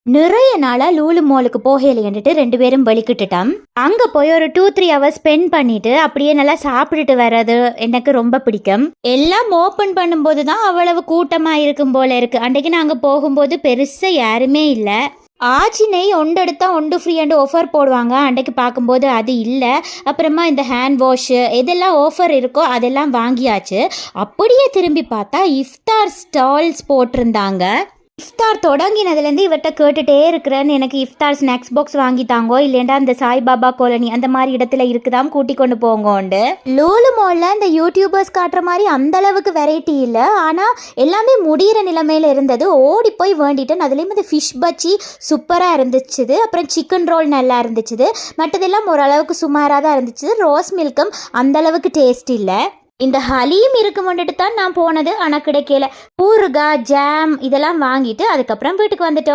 நிறைய நாளா லூலு மாலுக்கு போகலைன்னுட்டு 2 பேரும் வெளிக்கிட்டுட்டோம். அங்க போய் ஒரு 2-3 ஹவர்ஸ் ஸ்பெண்ட் பண்ணிட்டு அப்படியே நல்லா சாப்பிட்டுட்டு வர்றது எனக்கு ரொம்ப பிடிக்கும். எல்லாம் ஓப்பன் பண்ணும்போது தான் அவ்வளவு கூட்டமா இருக்கும் போல இருக்கு. அன்றைக்கு நாங்க போகும்போது பெருசா யாருமே இல்லை. ஆச்சினை ஒன்று எடுத்தால் ஒன்று ஃப்ரீயாண்டு ஆஃபர் போடுவாங்க. அன்றைக்கு பார்க்கும்போது அது இல்லை. அப்புறமா இந்த ஹேண்ட் வாஷு எதெல்லாம் ஆஃபர் இருக்கோ அதெல்லாம் வாங்கியாச்சு. அப்படியே திரும்பி பார்த்தா இஃப்தார் ஸ்டால்ஸ் போட்டிருந்தாங்க. இஃப்தார் தொடங்கினதுலேருந்து இவர்கிட்ட கேட்டுகிட்டே இருக்கிறேன்னு எனக்கு இஃப்தார் ஸ்நாக்ஸ் பாக்ஸ் வாங்கி தாங்கோ, இல்லைண்டா இந்த சாய்பாபா காலனி அந்த மாதிரி இடத்துல இருக்குதாம் கூட்டி கொண்டு போங்கோண்டு. லூலு மாலில் இந்த யூடியூபர்ஸ் காட்டுற மாதிரி அந்த அளவுக்கு வெரைட்டி இல்லை. ஆனால் எல்லாமே முடிகிற நிலைமையில் இருந்தது. ஓடி போய் வேண்டிட்டேன். அதுலேயும் இந்த ஃபிஷ் பச்சி சூப்பராக இருந்துச்சுது. அப்புறம் சிக்கன் ரோல் நல்லா இருந்துச்சுது. மற்றதெல்லாம் ஓரளவுக்கு சுமாராக தான் இருந்துச்சு. ரோஸ் மில்க்கும் அந்தளவுக்கு டேஸ்ட் இல்லை. இந்த ஹலீம் இருக்குமெண்டுட்டு தான் நான் போனது. ஆனால் கிடைக்கல. ஊறுகாய் ஜாம் இதெல்லாம் வாங்கிட்டு அதுக்கப்புறம் வீட்டுக்கு வந்துட்டோம்.